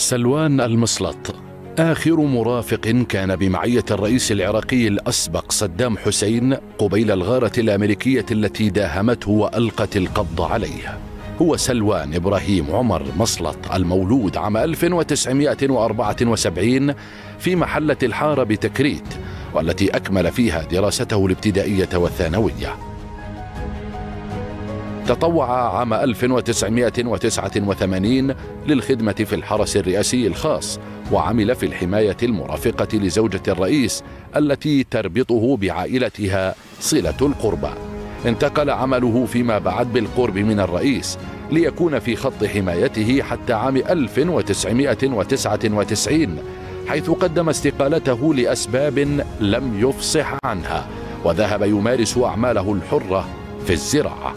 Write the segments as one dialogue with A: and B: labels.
A: سلوان المسلط آخر مرافق كان بمعية الرئيس العراقي الأسبق صدام حسين قبيل الغارة الأمريكية التي داهمته وألقت القبض عليه. هو سلوان إبراهيم عمر مسلط المولود عام 1974 في محلة الحارة بتكريت، والتي أكمل فيها دراسته الابتدائية والثانوية. تطوع عام 1989 للخدمة في الحرس الرئاسي الخاص، وعمل في الحماية المرافقة لزوجة الرئيس التي تربطه بعائلتها صلة القربى. انتقل عمله فيما بعد بالقرب من الرئيس ليكون في خط حمايته حتى عام 1999، حيث قدم استقالته لأسباب لم يفصح عنها، وذهب يمارس أعماله الحرة في الزراعة.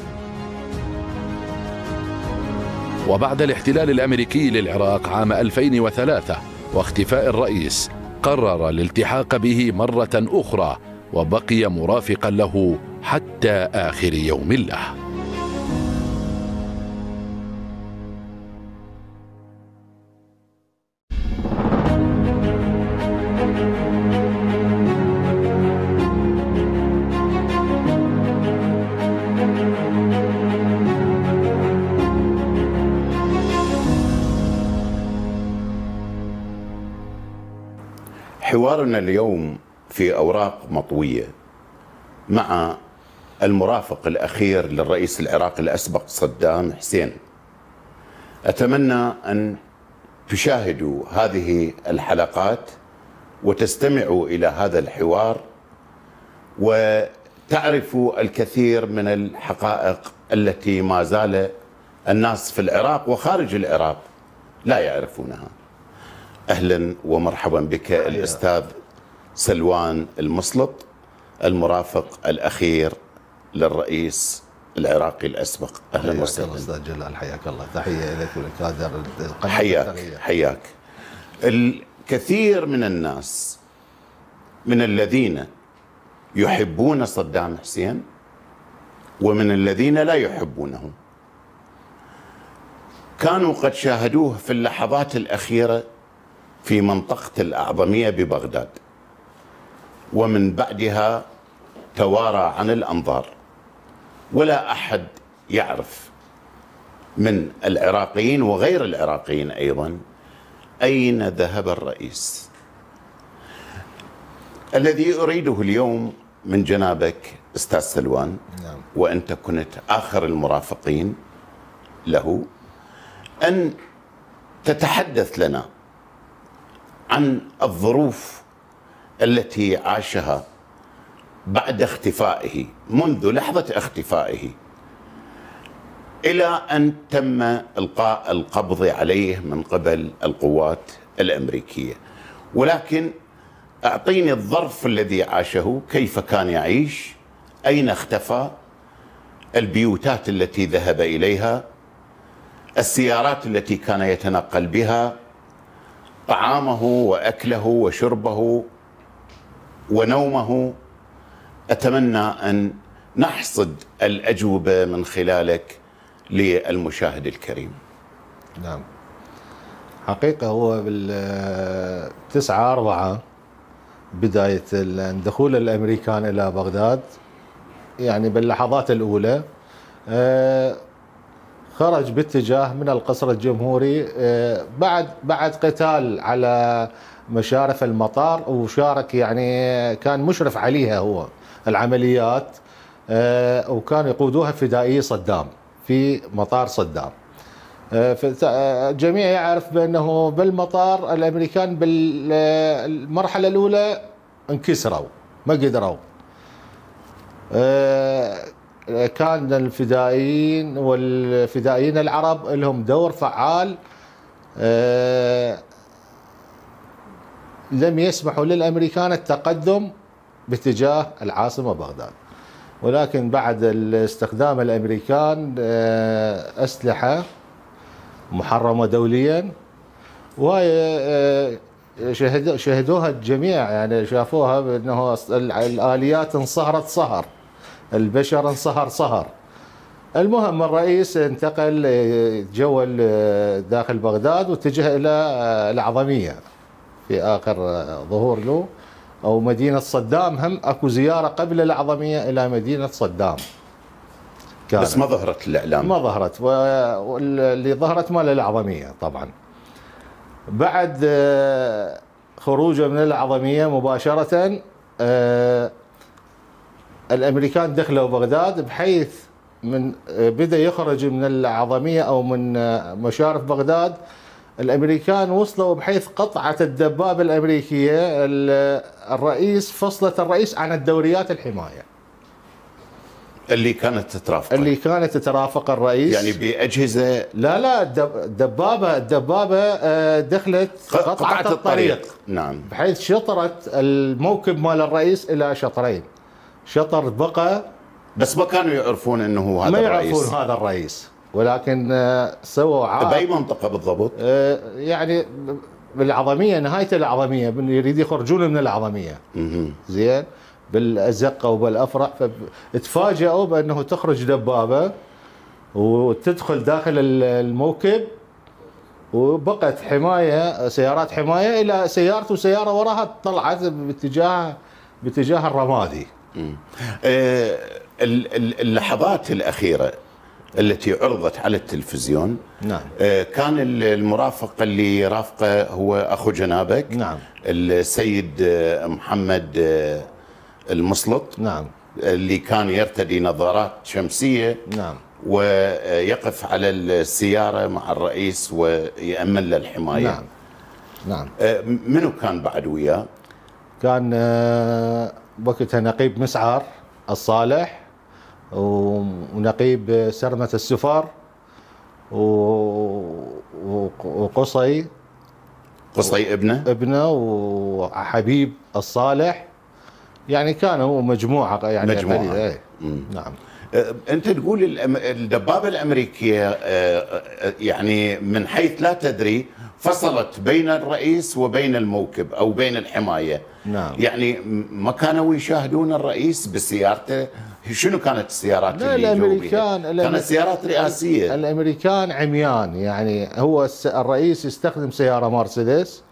A: وبعد الاحتلال الأمريكي للعراق عام 2003 واختفاء الرئيس، قرر الالتحاق به مرة أخرى، وبقي مرافقا له حتى آخر يوم له.
B: حوارنا اليوم في أوراق مطوية مع المرافق الأخير للرئيس العراقي الأسبق صدام حسين. أتمنى أن تشاهدوا هذه الحلقات وتستمعوا إلى هذا الحوار وتعرفوا الكثير من الحقائق التي ما زال الناس في العراق وخارج العراق لا يعرفونها. أهلا ومرحبا بك الأستاذ سلوان المسلط، المرافق الأخير للرئيس العراقي الأسبق. أهلا وسهلا
C: أستاذ جلال، حياك الله. تحية لك ولكادر.
B: حياك. الكثير من الناس من الذين يحبون صدام حسين ومن الذين لا يحبونه كانوا قد شاهدوه في اللحظات الأخيرة في منطقة الأعظمية ببغداد، ومن بعدها توارى عن الأنظار، ولا أحد يعرف من العراقيين وغير العراقيين أيضا أين ذهب الرئيس. الذي أريده اليوم من جنابك أستاذ سلوان، وأنت كنت آخر المرافقين له، أن تتحدث لنا عن الظروف التي عاشها بعد اختفائه، منذ لحظة اختفائه إلى أن تم إلقاء القبض عليه من قبل القوات الأمريكية. ولكن أعطيني الظرف الذي عاشه، كيف كان يعيش، أين اختفى، البيوتات التي ذهب إليها، السيارات التي كان يتنقل بها، طعامه وأكله وشربه ونومه. أتمنى أن نحصد الأجوبة من خلالك للمشاهد الكريم.
C: نعم، حقيقة هو بال9/4 بداية دخول الأمريكان إلى بغداد، يعني باللحظات الأولى خرج باتجاه من القصر الجمهوري بعد قتال على مشارف المطار، وشارك يعني كان مشرف عليها هو العمليات، وكان يقودوها فدائي صدام في مطار صدام. الجميع يعرف بأنه بالمطار الأمريكان بالمرحلة الأولى انكسروا، ما قدروا. كان الفدائيين والفدائيين العرب لهم دور فعال، لم يسمحوا للأمريكان التقدم باتجاه العاصمة بغداد. ولكن بعد استخدام الأمريكان أسلحة محرمة دوليا، وهي شهدوها الجميع، يعني شافوها بأنه الآليات انصهرت صهر، البشر انصهر صهر. المهم الرئيس انتقل، تجول داخل بغداد واتجه إلى الأعظمية في آخر ظهور له، أو مدينة صدام. هم أكو زيارة قبل الأعظمية إلى مدينة صدام
B: كانت. بس ما ظهرت الإعلام،
C: ما ظهرت، واللي ظهرت مال الأعظمية طبعا. بعد خروجه من الأعظمية مباشرة الأمريكان دخلوا بغداد، بحيث من بدأ يخرج من الأعظمية أو من مشارف بغداد. الأمريكان وصلوا بحيث قطعت الدبابة الأمريكية الرئيس، فصلت الرئيس عن الدوريات الحماية
B: اللي كانت
C: تترافق الرئيس،
B: يعني بأجهزة.
C: لا الدبابة دخلت قطعت الطريق.
B: نعم.
C: بحيث شطرت الموكب مال الرئيس إلى شطرين، شطر بقى.
B: بس ما كانوا يعرفون انه هذا الرئيس،
C: ما يعرفون هذا الرئيس، ولكن سووا عقد.
B: بأي منطقة بالضبط؟
C: يعني بالأعظمية، نهاية الأعظمية، يريد يخرجون من الأعظمية. زين، بالأزقة وبالأفرع. فتفاجئوا بأنه تخرج دبابة وتدخل داخل الموكب، وبقت حماية، سيارات حماية إلى سيارته، وسيارة وراها طلعت باتجاه الرمادي.
B: اللحظات الأخيرة التي عرضت على التلفزيون،
C: نعم،
B: كان المرافق اللي رافقه هو أخو جنابك،
C: نعم،
B: السيد محمد المسلط،
C: نعم،
B: اللي كان يرتدي نظارات شمسية،
C: نعم،
B: ويقف على السيارة مع الرئيس ويأمن له الحماية.
C: نعم، نعم.
B: منو كان بعد وياه؟
C: كان وقتها نقيب مسعر الصالح، ونقيب سرمة السفر، وقصي ابنه وحبيب الصالح. يعني كانوا مجموعة، يعني
B: مجموعة.
C: نعم.
B: أنت تقول الدبابة الأمريكية يعني من حيث لا تدري فصلت بين الرئيس وبين الموكب أو بين الحماية.
C: نعم.
B: يعني ما كانوا يشاهدون الرئيس بسيارته؟ شنو كانت السيارات
C: لا،
B: اللي
C: الأمريكان
B: كانت سيارات رئاسية.
C: الأمريكان عميان، يعني هو الرئيس يستخدم سيارة مرسيدس،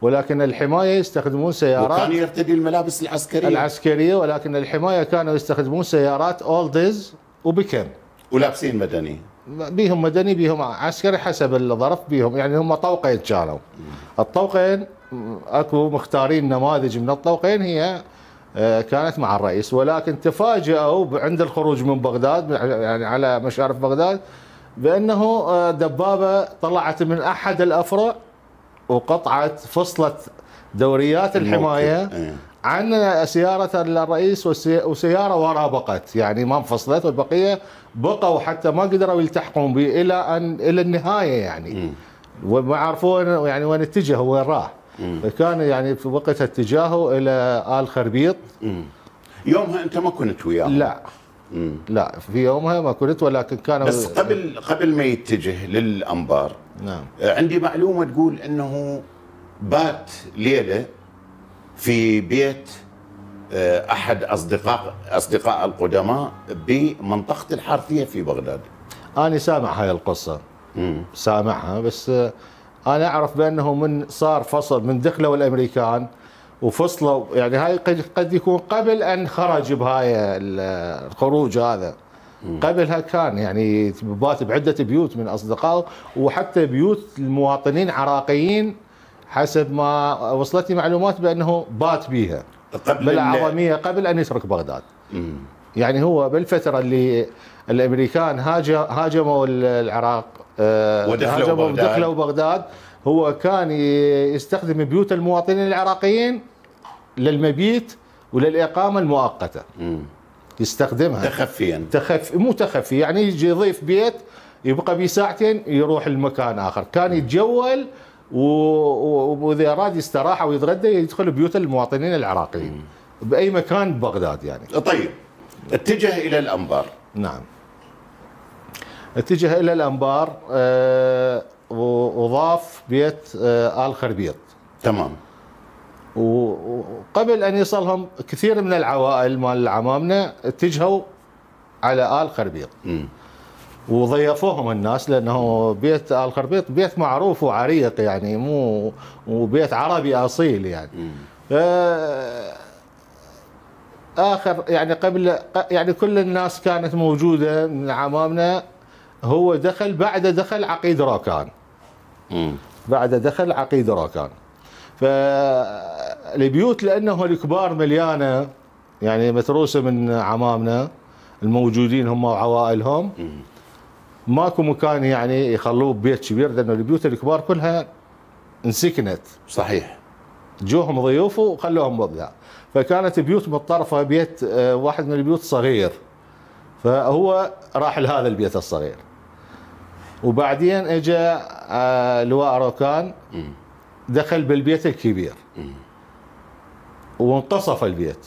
C: ولكن الحماية يستخدمون سيارات،
B: وكان يرتدي الملابس العسكرية،
C: ولكن الحماية كانوا يستخدمون سيارات أولدز وبيكم،
B: ولابسين مدني،
C: بيهم مدني بيهم عسكري حسب الظرف بيهم. يعني هم طوقين كانوا. الطوقين اكو مختارين نماذج من الطوقين هي كانت مع الرئيس، ولكن تفاجئوا عند الخروج من بغداد، يعني على مشارف بغداد، بأنه دبابة طلعت من أحد الأفرع وقطعت، فصلت دوريات الحماية عن سيارة الرئيس، وسيارة وراء بقت، يعني ما انفصلت، والبقية بقوا حتى ما قدروا يلتحقون به إلى النهاية يعني. وما عرفون يعني وين اتجه وين راح. فكان يعني في وقتها اتجاهه إلى آل خربيط.
B: يومها أنت ما كنت وياهم؟
C: لا. لا، في يومها ما كنت، ولكن كان
B: بس قبل ما يتجه للأنبار.
C: نعم.
B: عندي معلومة تقول أنه بات ليلة في بيت أحد أصدقاء القدماء بمنطقة الحارثية في بغداد.
C: أنا سامع هاي القصة، سامعها، بس أنا أعرف بأنه من صار فصل من دخلوا الأمريكان وفصلوا، يعني هاي قد يكون قبل أن خرج بهاي الخروج هذا. قبلها كان يعني بات بعدة بيوت من أصدقائه، وحتى بيوت المواطنين عراقيين حسب ما وصلتني معلومات بأنه بات بيها بالأعظمية قبل أن يترك بغداد. يعني هو بالفترة اللي الأمريكان هاجموا العراق ودخلوا بغداد، هو كان يستخدم بيوت المواطنين العراقيين للمبيت وللإقامة المؤقتة. يستخدمها
B: تخفيا،
C: مو تخفي، يعني يجي يضيف بيت يبقى بيه ساعتين يروح المكان آخر. كان يتجول، وإذا أراد يستراح أو يتغدى يدخل بيوت المواطنين العراقيين بأي مكان ببغداد يعني.
B: طيب، اتجه إلى الأنبار.
C: نعم، اتجه إلى الأنبار، وضاف بيت آل خربيط.
B: تمام.
C: وقبل أن يصلهم كثير من العوائل مال عمامنا اتجهوا على آل خربيط. وضيفوهم الناس، لانه بيت ال خربيط بيت معروف وعريق، يعني مو بيت عربي اصيل يعني. اخر يعني قبل يعني كل الناس كانت موجوده من عمامنا. هو دخل عقيد راكان. بعد دخل عقيد راكان. فالبيوت لانه الكبار مليانه يعني متروسه من عمامنا الموجودين هم وعوائلهم، ماكو مكان يعني يخلوه ببيت كبير، لانه البيوت الكبار كلها انسكنت.
B: صحيح.
C: جوهم ضيوف وخلوهم بذا، فكانت بيوت متطرفه. بيت واحد من البيوت صغير، فهو راح لهذا البيت الصغير. وبعدين اجى لواء راكان دخل بالبيت الكبير وانقصف البيت.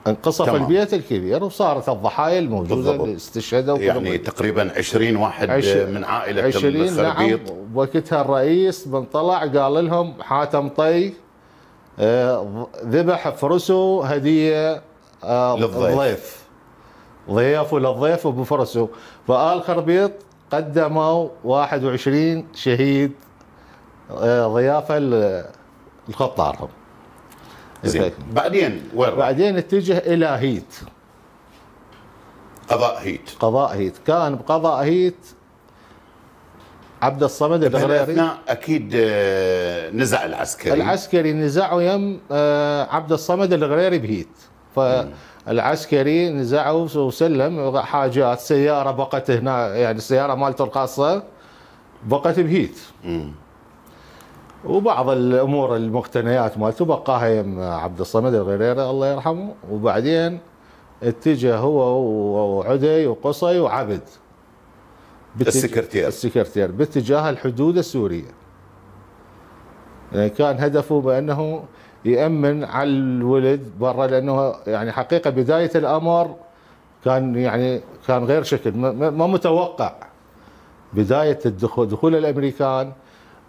C: انقصف البيت الكبير وصارت الضحايا الموجوده اللي استشهدوا
B: يعني تقريبا 20 واحد من عائله
C: 20.
B: الخربيط.
C: نعم. وقتها الرئيس من طلع قال لهم حاتم طي ذبح فرسه هديه للضيف، ضيافه للضيف وبفرسه. فآل خربيط قدموا 21 شهيد ضيافه لخطارهم.
B: زين. بعدين وين؟
C: بعدين اتجه الى هيت. قضاء هيت كان بقضاء هيت عبد الصمد الغريري.
B: اكيد نزع
C: العسكري نزعوا يم عبد الصمد الغريري بهيت. فالعسكري نزعوا وسلم حاجات، سياره بقت هنا يعني السياره مالته الخاصه بقت بهيت. وبعض الامور المقتنيات مالته بقاها يم عبد الصمد الغريري الله يرحمه. وبعدين اتجه هو وعدي وقصي وعبد السكرتير باتجاه الحدود السوريه. يعني كان هدفه بانه يامن على الولد برا، لانه يعني حقيقه بدايه الامر كان غير شكل، ما متوقع. بدايه دخول الامريكان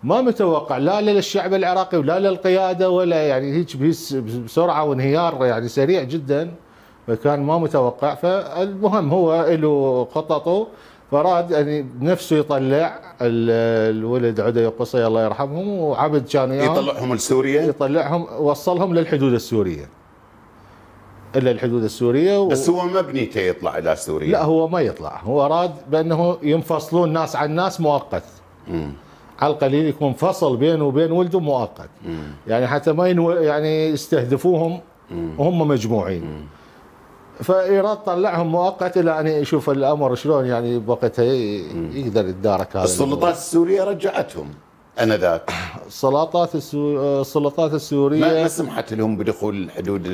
C: ما متوقع لا للشعب العراقي ولا للقياده ولا يعني هيك بسرعه وانهيار يعني سريع جدا، فكان ما متوقع. فالمهم هو له خططه، فراد يعني بنفسه يطلع الولد عدي وقصي الله يرحمهم وعبد كان
B: يطلعهم لسوريا،
C: يطلعهم وصلهم للحدود السوريه، الى الحدود السوريه.
B: بس هو ما بنيته يطلع الى سوريا.
C: لا هو ما يطلع، هو اراد بانه ينفصلون ناس عن ناس مؤقت. على القليل يكون فصل بينه وبين ولده مؤقت. يعني حتى ما يعني يستهدفوهم وهم مجموعين. فإيراد طلعهم مؤقت الى ان يشوف الامر شلون يعني بوقتها يقدر يتدارك هذا.
B: السلطات السوريه رجعتهم انذاك.
C: السلطات السوريه
B: ما سمحت لهم بدخول حدود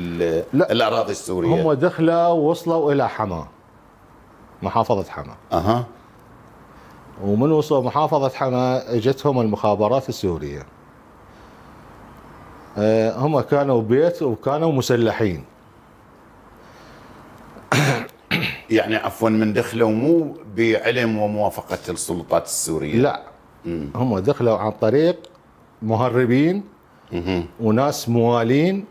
B: الاراضي السوريه.
C: هم دخلوا ووصلوا الى حما، محافظه حما. ومن وصلوا محافظه حما اجتهم المخابرات السوريه. هم كانوا بيت وكانوا مسلحين.
B: يعني عفوا من دخلوا مو بعلم وموافقه السلطات السوريه.
C: لا هم دخلوا عن طريق مهربين وناس موالين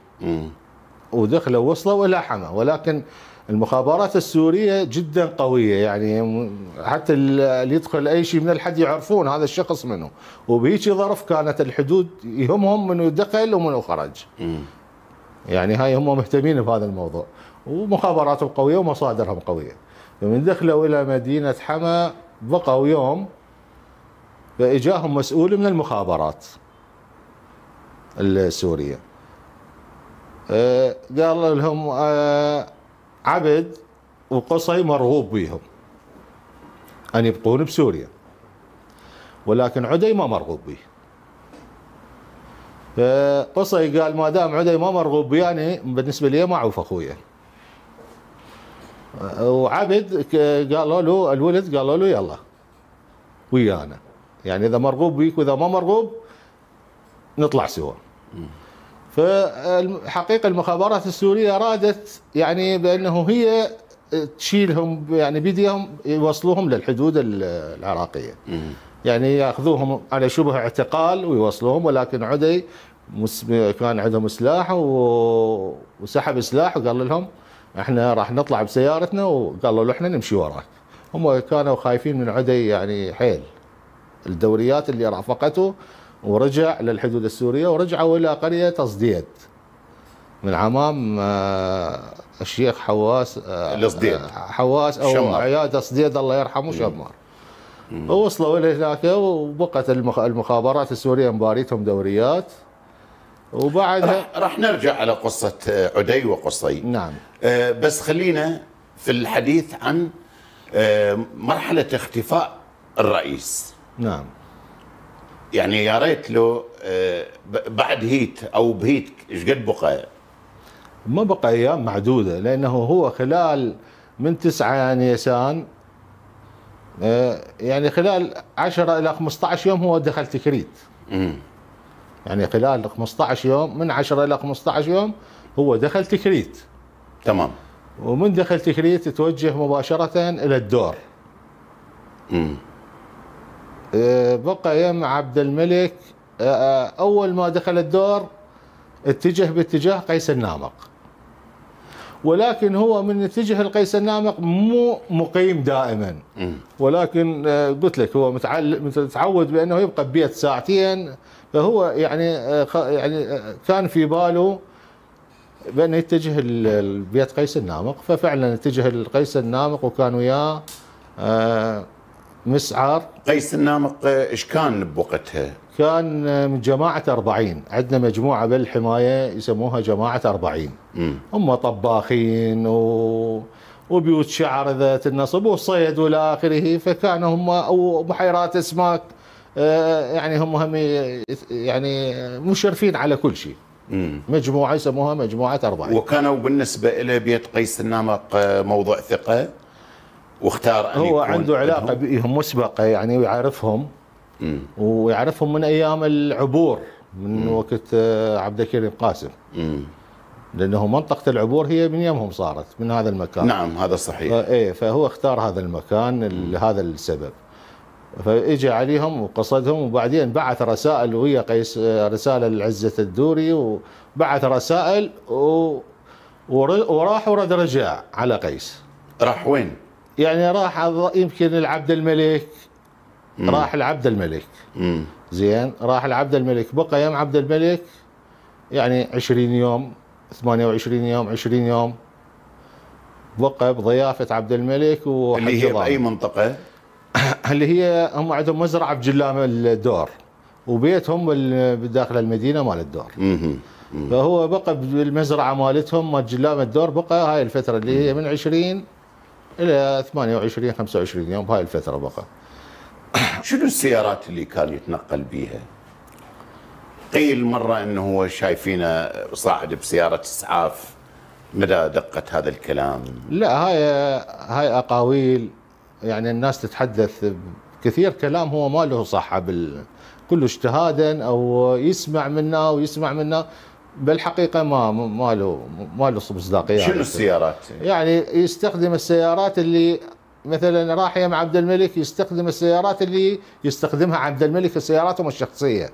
C: ودخلوا وصلوا الى حما. ولكن المخابرات السوريه جدا قويه، يعني حتى اللي يدخل اي شيء من الحد يعرفون هذا الشخص منه. وبهيك ظرف كانت الحدود يهمهم منو دخل ومنو خرج. يعني هاي هم مهتمين بهذا الموضوع، ومخابراتهم قويه ومصادرهم قويه. فمن دخلوا الى مدينه حما بقوا يوم، فاجاهم مسؤول من المخابرات السوريه قال لهم عبد وقصي مرغوب بهم ان يبقون بسوريا، ولكن عدي ما مرغوب به. فقصي قال ما دام عدي ما مرغوب بي يعني بالنسبه لي ما اعوف اخويا. وعبد قالوا له الولد قالوا له يلا ويانا، يعني اذا مرغوب بيك واذا ما مرغوب نطلع سوا. فالحقيقه المخابرات السوريه ارادت يعني بانه هي تشيلهم يعني بيديهم يوصلوهم للحدود العراقيه. يعني ياخذوهم على شبه اعتقال ويوصلوهم، ولكن عدي كان عندهم سلاح وسحب سلاح وقال لهم احنا راح نطلع بسيارتنا، وقالوا له احنا نمشي وراك. هم كانوا خايفين من عدي يعني حيل الدوريات اللي رافقته، ورجع للحدود السورية ورجعوا إلى قرية أصديد من عمام الشيخ حواس
B: الأصديد
C: حواس أو
B: شمر.
C: عياد أصديد الله يرحمه شمار. ووصلوا إلى هناك وبقت المخابرات السورية مباريتهم دوريات. وبعدها
B: راح نرجع على قصة عدي وقصي.
C: نعم.
B: بس خلينا في الحديث عن مرحلة اختفاء الرئيس.
C: نعم.
B: يعني يا ريت له بعد هيت او بهيت ايش قد بقى؟
C: ما بقى ايام معدوده، لانه هو خلال من 9 نيسان يعني خلال 10 الى 15 يوم هو دخل تكريت. يعني خلال 15 يوم، من 10 الى 15 يوم هو دخل تكريت.
B: تمام.
C: ومن دخل تكريت توجه مباشره الى الدور. بقى يم عبد الملك اول ما دخل الدور اتجه باتجاه قيس النامق، ولكن هو من اتجه القيس النامق مو مقيم دائما، ولكن قلت لك هو متعود بانه يبقى ببيت ساعتين، فهو يعني كان في باله بانه يتجه لبيت قيس النامق، ففعلا اتجه لقيس النامق وكان وياه مسعر.
B: قيس النامق ايش كان بوقتها؟
C: كان من جماعة 40، عندنا مجموعة بالحماية يسموها جماعة 40. هم طباخين وبيوت شعر ذات النصب والصيد والى اخره، فكانوا هم او بحيرات اسماك، يعني هم يعني مشرفين على كل شيء. مجموعة يسموها مجموعة 40.
B: وكانوا بالنسبة إلى بيت قيس النامق موضوع ثقة، واختار أن
C: هو عنده علاقة بهم مسبقة يعني، ويعرفهم ويعرفهم من أيام العبور، من وقت عبد الكريم قاسم. لأنه منطقة العبور هي من يمهم صارت من هذا المكان.
B: نعم هذا صحيح.
C: إيه، فهو اختار هذا المكان لهذا السبب، فاجى عليهم وقصدهم، وبعدين بعث رسائل ويا قيس، رسالة لعزة الدوري، وبعث رسائل وراح ورد رجع على قيس.
B: راح وين؟
C: يعني راح يمكن لعبد الملك. راح لعبد الملك. زين، راح لعبد الملك، بقى يم عبد الملك يعني 20 يوم 28 يوم 20 يوم، بقى بضيافة عبد الملك.
B: اللي هي بأي منطقة؟
C: اللي هي هم عندهم مزرعة بجلام الدور، وبيتهم بداخل المدينة مال الدور. فهو بقى بالمزرعة مالتهم مال جلام الدور، بقى هاي الفترة اللي هي من 20 إلى 28 25 يوم، بهاي الفترة بقى.
B: شنو السيارات اللي كان يتنقل بيها؟ قيل مرة انه هو شايفينه صاعد بسيارة اسعاف، مدى دقة هذا الكلام؟
C: لا، هاي اقاويل، يعني الناس تتحدث كثير كلام هو ما له صحة، كله اجتهادا او يسمع منا بالحقيقة ما له مصداقية.
B: شنو السيارات؟
C: يعني يستخدم السيارات اللي مثلا راح يم عبد الملك، يستخدم السيارات اللي يستخدمها عبد الملك، سياراتهم الشخصية.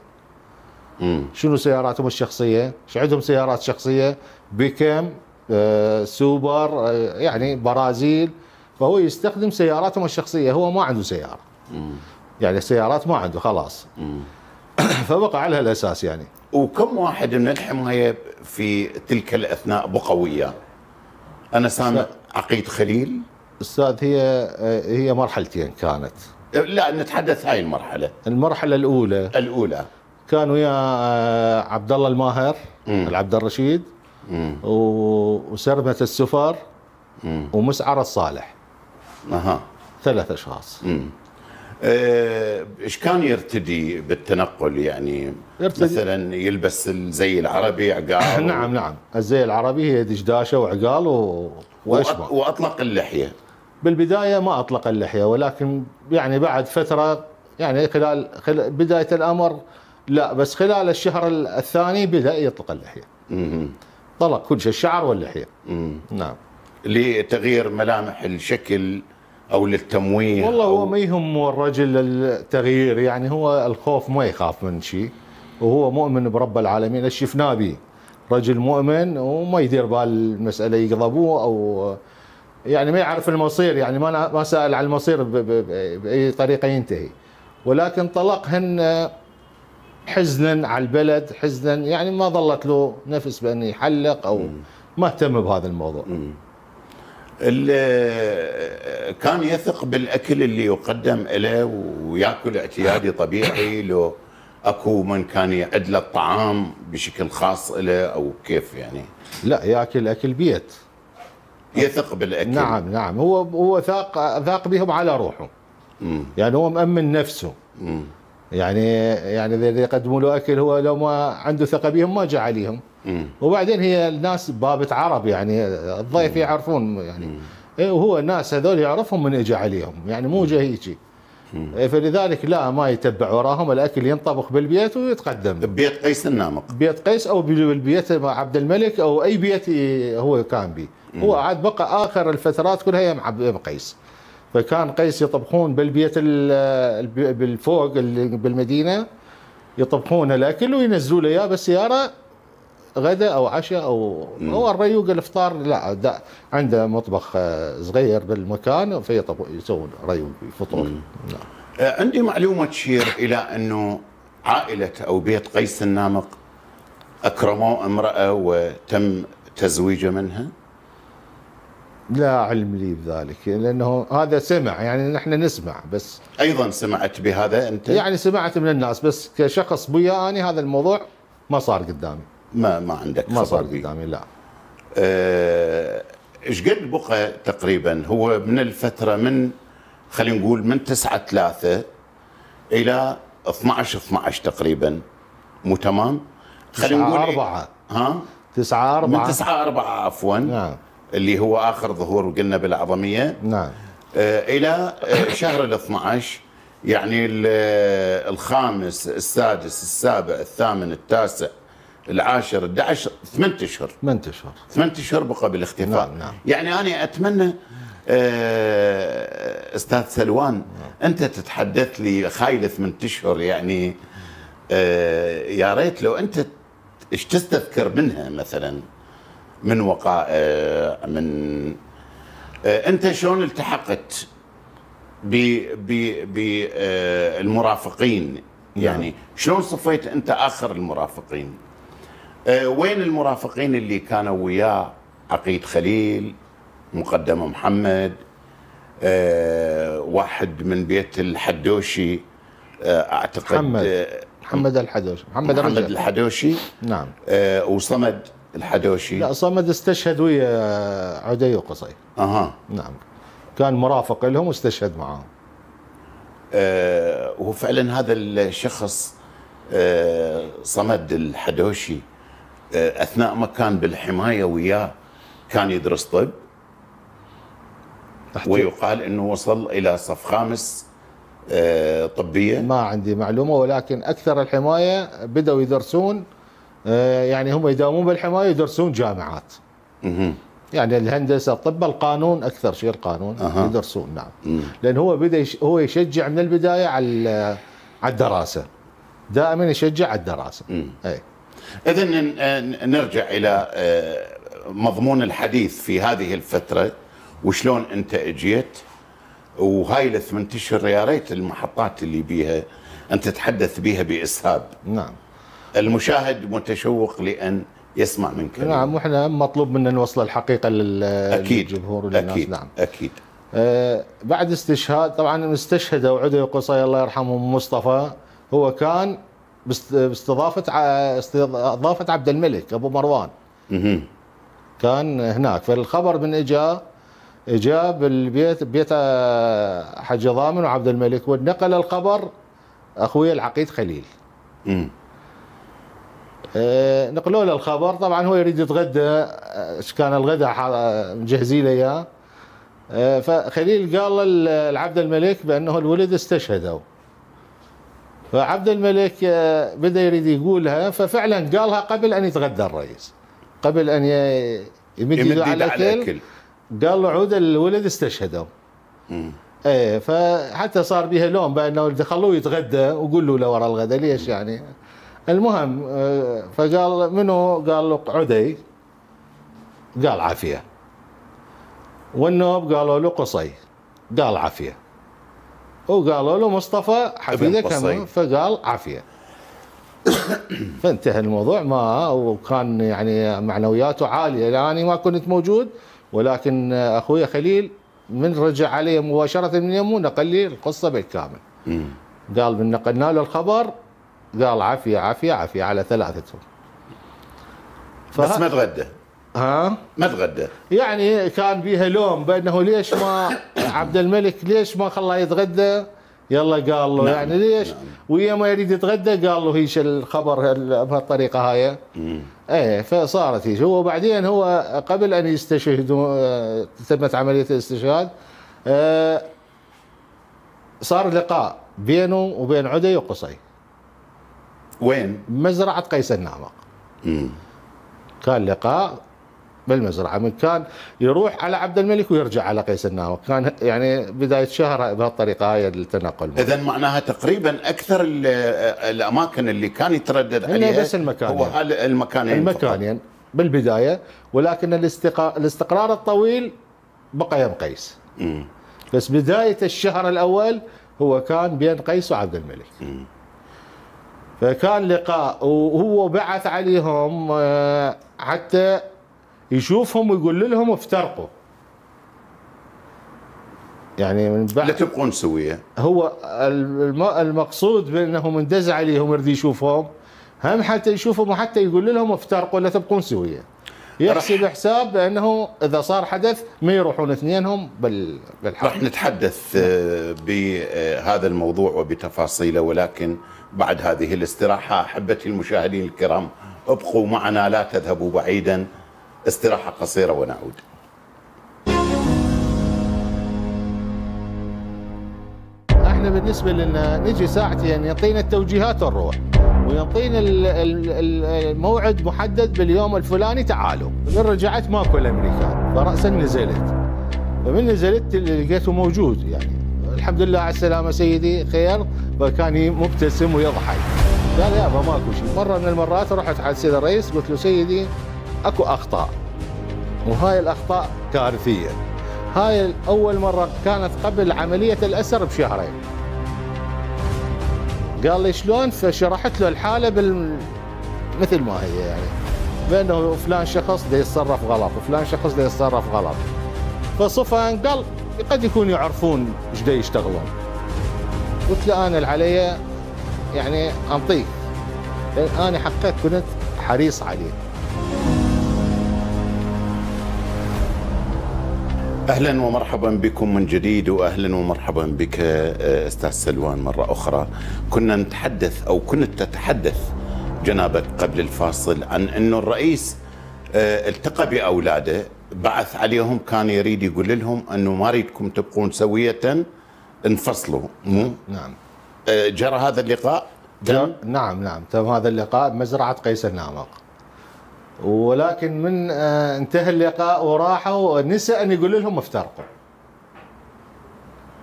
C: شنو سياراتهم الشخصية؟ عندهم سيارات شخصية، بيكم، سوبر، يعني برازيل، فهو يستخدم سياراتهم الشخصية، هو ما عنده سيارة. يعني السيارات ما عنده خلاص. فبقى على هالأساس يعني.
B: وكم واحد من الحماية في تلك الأثناء بقوا وياه؟ أنا سامع عقيد خليل.
C: أستاذ، هي مرحلتين كانت.
B: لا، نتحدث هاي
C: المرحلة الأولى كان ويا عبد الله الماهر، العبد الرشيد، وسرمة السفر، ومسعر الصالح. 3 أشخاص.
B: ايش كان يرتدي بالتنقل؟ يعني مثلا يلبس الزي العربي عقال؟
C: نعم، الزي العربي هي دشداشه وعقال واشبه.
B: واطلق اللحيه؟
C: بالبدايه ما اطلق اللحيه، ولكن يعني بعد فتره، يعني خلال بدايه الامر لا، بس خلال الشهر الثاني بدا يطلق اللحيه. طلق كل شيء، الشعر واللحيه. نعم.
B: لتغيير ملامح الشكل او للتمويه؟
C: والله هو ما يهم الرجل التغيير، يعني هو الخوف ما يخاف من شيء، وهو مؤمن برب العالمين. اللي شفناه به رجل مؤمن وما يدير بال المساله يغضبوه او يعني ما يعرف المصير، يعني ما سأل عن المصير بأي طريقة ينتهي، ولكن طلقهن حزنا على البلد، حزنا يعني ما ظلت له نفس بأن يحلق أو ما اهتم بهذا الموضوع.
B: كان يثق بالأكل اللي يقدم له ويأكل اعتيادي طبيعي، لو أكو من كان يعد له الطعام بشكل خاص له أو كيف يعني؟
C: لا، يأكل أكل بيت.
B: يثق بالأكل.
C: نعم هو ذاق بهم على روحه. يعني هو مأمن نفسه. يعني إذا يقدموا له أكل، هو لو ما عنده ثقة بهم ما جاء عليهم. وبعدين هي الناس بابة عرب، يعني الضيف يعرفون يعني، وهو الناس هذول يعرفهم من اجى عليهم، يعني مو جاي هيجي. فلذلك لا، ما يتبع وراهم، الاكل ينطبخ بالبيت ويتقدم.
B: ببيت قيس النامق،
C: بيت قيس او بالبيت عبد الملك او اي بيت هو كان به. هو عاد بقى اخر الفترات كلها يم قيس. فكان قيس يطبخون بالبيت بالفوق اللي بالمدينه، يطبخون الاكل وينزلوا له اياه بالسياره غداء او عشاء او الريوق الافطار. لا، عنده مطبخ صغير بالمكان يسوون ريوق فطور.
B: عندي معلومه تشير الى انه عائله او بيت قيس النامق اكرموا امراه وتم تزويجه منها.
C: لا علم لي بذلك، لانه هذا سمع، يعني نحن نسمع بس.
B: ايضا سمعت بهذا انت؟ يعني
C: سمعت من الناس، بس كشخص بياني هذا الموضوع ما صار قدامي.
B: ما عندك
C: ما صار قدامي لا.
B: ايش قد بقى تقريبا هو من الفتره، من خلينا نقول من 9/3 الى 12/12 تقريبا، مو تمام؟
C: خلينا نقول 4 9/4
B: من 9/4 عفوا.
C: نعم.
B: اللي هو اخر ظهور قلنا بالاعظميه.
C: نعم.
B: الى شهر ال12، يعني الخامس السادس السابع الثامن التاسع العاشر 11 8 اشهر. 8 اشهر بقى بالاختفاء.
C: نعم.
B: يعني انا اتمنى استاذ سلوان انت تتحدث لي خايله 8 اشهر، يعني يا ريت لو انت ايش تستذكر منها مثلا من وقائع، من انت شلون التحقت بالمرافقين؟ يعني شلون صفيت انت اخر المرافقين؟ وين المرافقين اللي كانوا وياه؟ عقيد خليل، مقدم محمد، واحد من بيت الحدوشي اعتقد
C: محمد الحدوشي،
B: محمد الحدوشي.
C: نعم.
B: وصمد الحدوشي.
C: لا، صمد استشهد ويا عدي وقصي. نعم، كان مرافق لهم واستشهد معهم.
B: وفعلا هذا الشخص صمد الحدوشي اثناء ما كان بالحمايه وياه كان يدرس طب، ويقال انه وصل الى صف 5 طبيه.
C: ما عندي معلومه، ولكن اكثر الحمايه بدأوا يدرسون، يعني هم يداومون بالحمايه يدرسون جامعات. يعني الهندسه، الطب، القانون، اكثر شيء القانون يدرسون. نعم. لان هو بدا هو يشجع من البدايه على الدراسه، دائما يشجع على الدراسه.
B: اذا نرجع الى مضمون الحديث في هذه الفتره، وشلون انت اجيت، وهاي ال8 اشهر يا ريت المحطات اللي بيها انت تتحدث بيها باسهاب.
C: نعم.
B: المشاهد متشوق لان يسمع منك.
C: نعم، واحنا مطلوب منا نوصل الحقيقه للجمهور وللناس.
B: أكيد.
C: نعم
B: اكيد.
C: بعد استشهاد، طبعا استشهدوا عدي وقصي الله يرحمهم مصطفى، هو كان باستضافه عبد الملك ابو مروان. كان هناك، فالخبر من اجا بالبيت، بيت حج ضامن وعبد الملك، ونقل الخبر اخوي العقيد خليل. نقلوا له الخبر، طبعا هو يريد يتغدى، كان الغداء مجهزين له اياه. فخليل قال لعبد الملك بانه الولد استشهدوا، فعبد الملك بدا يريد يقولها، ففعلا قالها قبل ان يتغدى الرئيس، قبل ان يمد يده على الاكل، قال له عود الولد استشهدوا. فحتى صار بها لوم بانه خلوه يتغدى وقولوا له ورا الغداء ليش يعني. المهم فقال منو؟ قال له عدي، قال عافيه. والنوب قالوا له قصي، قال عافيه. وقالوا له مصطفى حفيده كمان، فقال عافيه. فانتهى الموضوع. ما وكان يعني معنوياته عاليه، يعني ما كنت موجود، ولكن اخوي خليل من رجع علي مباشره من يمه نقل لي القصه بالكامل. قال من نقلنا له الخبر قال عافيه عافيه عافيه على ثلاثتهم.
B: بس ما تغدى.
C: ها؟
B: ما تغدى.
C: يعني كان بيها لوم بانه ليش ما عبد الملك ليش ما خلاه يتغدى؟ يلا قال له نعم. يعني ليش؟ نعم. ويا ما يريد يتغدى قال له هيش الخبر بهالطريقه هاي. ايه فصارت هيك. هو بعدين هو قبل ان يستشهدوا تمت عمليه الاستشهاد صار لقاء بينه وبين عدي وقصي.
B: وين؟
C: مزرعه قيس النامق. كان لقاء بالمزرعه، من كان يروح على عبد الملك ويرجع على قيس النامق، كان يعني بدايه شهر بهالطريقه هاي التنقل.
B: اذا معناها تقريبا اكثر الاماكن اللي كان يتردد عليها
C: بس المكانين،
B: هو المكانين
C: بالبدايه، ولكن الاستقرار الطويل بقى يم قيس. بس بدايه الشهر الاول هو كان بين قيس وعبد الملك. فكان لقاء وهو بعث عليهم حتى يشوفهم ويقول لهم افترقوا، يعني من بعد
B: لا تبقون سويه.
C: هو المقصود بانه مندز عليهم يريد يشوفهم، هم حتى يشوفهم وحتى يقول لهم افترقوا لا تبقون سويه، يحسب حساب بانه اذا صار حدث ما يروحون اثنينهم بالحرب.
B: راح نتحدث بهذا الموضوع وبتفاصيله، ولكن بعد هذه الاستراحه احبتي المشاهدين الكرام ابقوا معنا لا تذهبوا بعيدا، استراحه قصيره ونعود.
C: احنا بالنسبه لنا نجي ساعتين يعطينا التوجيهات ونروح، ويعطينا الموعد محدد باليوم الفلاني تعالوا. من رجعت ماكو الامريكان، فراسا نزلت، فمن نزلت لقيته موجود، يعني الحمد لله على السلامه سيدي خير، فكان مبتسم ويضحك. قال يابا ماكو شيء. مره من المرات رحت على السيد الرئيس قلت له سيدي اكو اخطاء، وهاي الاخطاء كارثيه. هاي اول مره كانت قبل عمليه الاسر بشهرين. قال لي شلون؟ فشرحت له الحاله مثل ما هي، يعني بانه فلان شخص دا يتصرف غلط وفلان شخص دا يتصرف غلط. فصفا قال قد يكون يعرفون ايش دا يشتغلون. قلت له انا اللي علي يعني انطيك، لان انا حقيقة كنت حريص عليه.
B: اهلا ومرحبا بكم من جديد، واهلا ومرحبا بك استاذ سلوان مره اخرى. كنا نتحدث او كنت تتحدث جنابك قبل الفاصل عن انه الرئيس التقى باولاده، بعث عليهم، كان يريد يقول لهم انه ما اريدكم تبقون سويه، انفصلوا.
C: نعم.
B: جرى هذا اللقاء؟
C: نعم تم هذا اللقاء بمزرعه قيس النامق، ولكن من انتهى اللقاء وراحوا نسى ان يقول لهم افترقوا.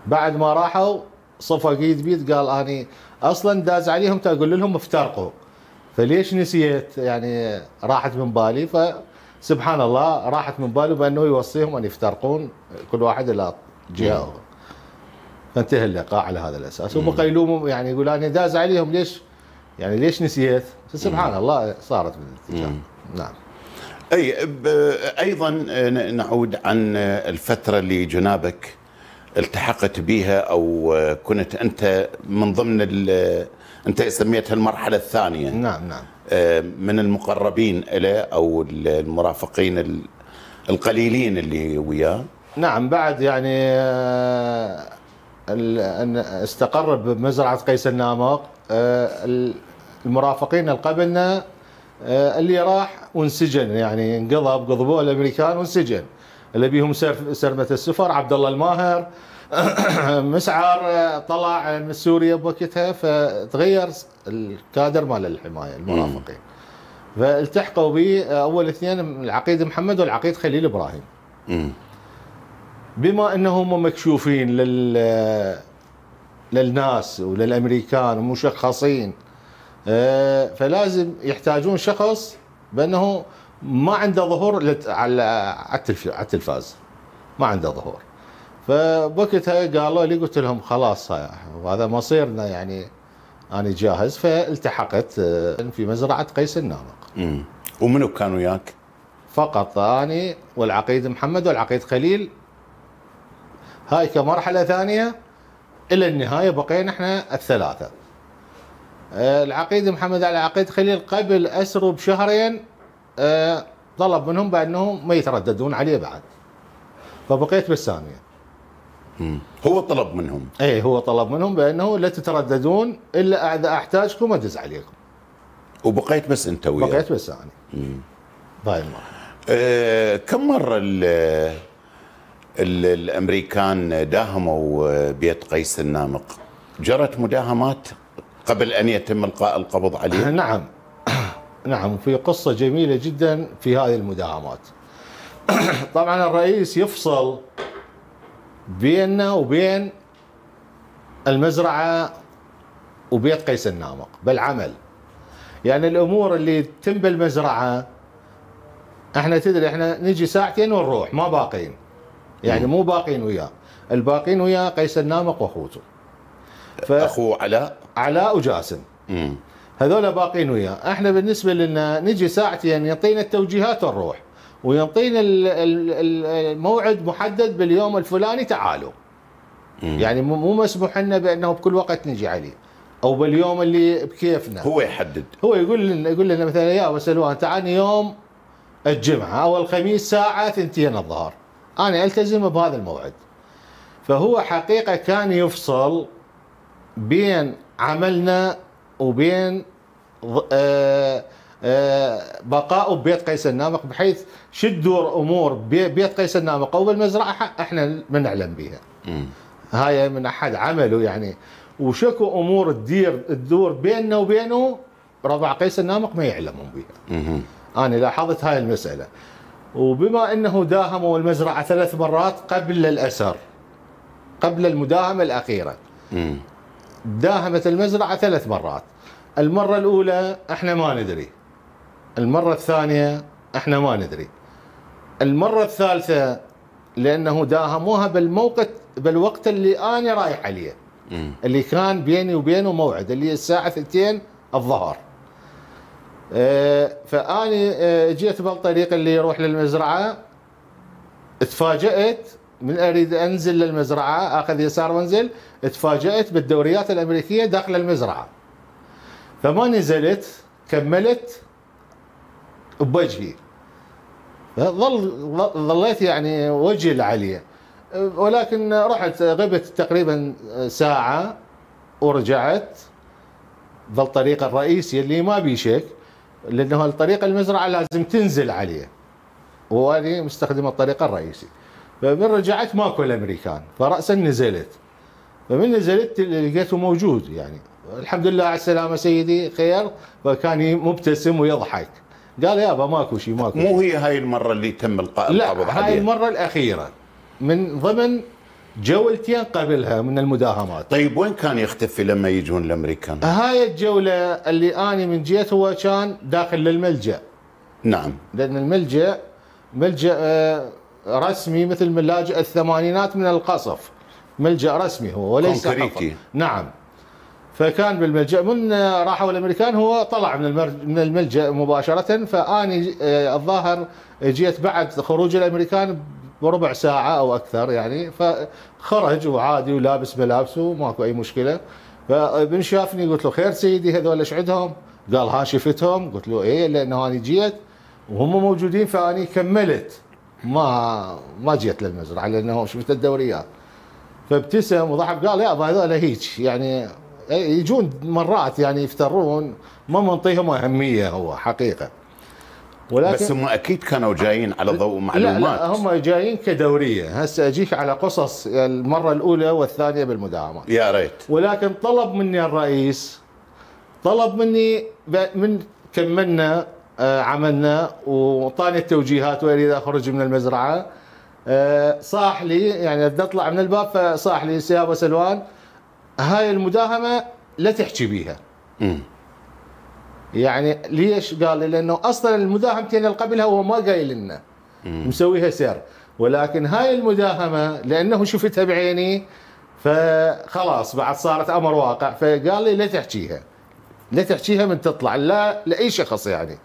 C: بعد ما راحوا صفى قيد بيد قال اني اصلا داز عليهم تقول لهم افترقوا، فليش نسيت؟ يعني راحت من بالي، فسبحان الله راحت من باله بانه يوصيهم ان يفترقون كل واحد الى جهه. فانتهى اللقاء على هذا الاساس. وبقى يلومهم، يعني يقول انا داز عليهم ليش؟ يعني ليش نسيت؟ سبحان الله صارت من الاتجاه. نعم.
B: ايضا نعود عن الفتره اللي جنابك التحقت بها، او كنت انت من ضمن انت سميتها المرحله الثانيه.
C: نعم.
B: من المقربين له او المرافقين القليلين اللي وياه.
C: نعم. بعد يعني ان استقر بمزرعه قيس النامق، المرافقين اللي قبلنا اللي راح وانسجن، يعني قضبوه الامريكان وانسجن، اللي بيهم سرمه السفر عبد الله الماهر مسعر طلع من سوريا بوقتها، فتغير الكادر مال الحمايه المرافقين. فالتحقوا به اول اثنين العقيد محمد والعقيد خليل ابراهيم. بما انهم مكشوفين للناس وللامريكان ومشخصين، فلازم يحتاجون شخص بانه ما عنده ظهور على التلفاز. ما عنده ظهور. فبوقتها قالوا لي، قلت لهم خلاص هذا مصيرنا يعني، انا جاهز. فالتحقت في مزرعه قيس النامق.
B: ومنو كان وياك؟
C: فقط اني والعقيد محمد والعقيد خليل. هاي كمرحله ثانيه. الى النهايه بقينا احنا الثلاثه. العقيد محمد على العقيد خليل قبل اسره بشهرين طلب منهم بانهم ما يترددون عليه بعد، فبقيت بالثانيه.
B: هو طلب منهم؟
C: اي هو طلب منهم بانه لا تترددون الا اذا احتاجكم ادز عليكم.
B: وبقيت بس انت وياه؟
C: بقيت بس انا. بهاي المرحله.
B: كم مره الامريكان داهموا بيت قيس النامق؟ جرت مداهمات قبل ان يتم القاء القبض عليه؟
C: نعم. نعم، في قصه جميله جدا في هذه المداهمات. طبعا الرئيس يفصل بيننا وبين المزرعه وبيت قيس النامق بالعمل. يعني الامور اللي تتم بالمزرعه احنا تدري احنا نجي ساعتين ونروح، ما باقين. يعني مو باقين وياه، الباقين وياه قيس النامق واخوته.
B: اخوه علاء
C: وجاسم. هذول باقين وياه. احنا بالنسبه لنا نجي ساعتين يعطينا التوجيهات ونروح، ويعطينا الموعد محدد باليوم الفلاني تعالوا. يعني مو مسموح لنا بانه بكل وقت نجي عليه او باليوم اللي بكيفنا.
B: هو يحدد،
C: هو يقول لنا مثلا يا ابو سلوان تعالني يوم الجمعه او الخميس ساعه 2 الظهر، انا التزم بهذا الموعد. فهو حقيقه كان يفصل بين عملنا وبين بقائه ببيت قيس النامق، بحيث شدور امور بيت قيس النامق او بالمزرعه احنا ما نعلم بها. هاي من احد عمله يعني. وشكو امور تدور بيننا وبينه ربع قيس النامق ما يعلمون بها. انا لاحظت هاي المساله. وبما انه داهموا المزرعه 3 مرات قبل الاسر، قبل المداهمه الاخيره. داهمت المزرعه 3 مرات. المره الاولى احنا ما ندري، المره الثانيه احنا ما ندري، المره الثالثه لانه داهموها بالوقت اللي انا رايح عليه، اللي كان بيني وبينه موعد اللي الساعه 2 الظهر. فاني جيت بالطريق اللي يروح للمزرعه، تفاجأت من اريد انزل للمزرعه اخذ يسار وانزل، تفاجأت بالدوريات الامريكيه داخل المزرعه. فما نزلت، كملت بوجهي. ظليت يعني وجهي العليه. ولكن رحت غبت تقريبا ساعه ورجعت بالطريق الرئيسي اللي ما بيه شك، لانه الطريق المزرعه لازم تنزل عليه، واني مستخدم الطريق الرئيسي. فمن رجعت ماكو الامريكان، فراسا نزلت. فمن نزلت لقيته موجود، يعني الحمد لله على السلامه سيدي خير. فكان مبتسم ويضحك، قال يابا ماكو شيء ماكو شيء.
B: مو هي هاي المره اللي تم القبض عليه؟
C: لا، هاي المره الاخيره من ضمن جولتين قبلها من المداهمات.
B: طيب وين كان يختفي لما يجون الامريكان؟
C: هاي الجوله اللي اني من جيت هو كان داخل للملجأ.
B: نعم.
C: لان الملجأ ملجأ رسمي مثل ملاجئ الثمانينات من القصف، ملجأ رسمي هو وليس
B: كونكريتي.
C: نعم. فكان بالملجأ، من راحوا الامريكان هو طلع من الملجأ مباشره. فاني الظاهر جيت بعد خروج الامريكان بربع ساعه او اكثر يعني. فخرج وعادي ولابس ملابسه وماكو اي مشكله. فابن شافني قلت له خير سيدي هذول ايش عندهم؟ قال ها شفتهم؟ قلت له ايه، لانه انا جيت وهم موجودين فاني كملت، ما جيت للمزرعه لانه شفت الدوريات. فابتسم وضحك قال يابا هذول هيك يعني يجون مرات يعني يفترون، ما منطيهم اهميه هو حقيقه.
B: ولكن بس هم اكيد كانوا جايين على ضوء معلومات.
C: لا هم جايين كدوريه. هسه اجيك على قصص المره الاولى والثانيه بالمداهمات
B: يا ريت.
C: ولكن طلب مني الرئيس، طلب مني من كملنا عملنا وطاني التوجيهات واريد اخرج من المزرعه. صاح لي يعني بدي اطلع من الباب، فصاح لي يا ابو سلوان هاي المداهمه لا تحكي بيها. يعني ليش؟ قال لي لانه اصلا المداهمتين اللي قبلها هو ما قايل لنا، مسويها سر. ولكن هاي المداهمه لانه شفتها بعيني فخلاص بعد صارت امر واقع، فقال لي لا تحكيها، لا تحكيها من تطلع لا لاي شخص يعني.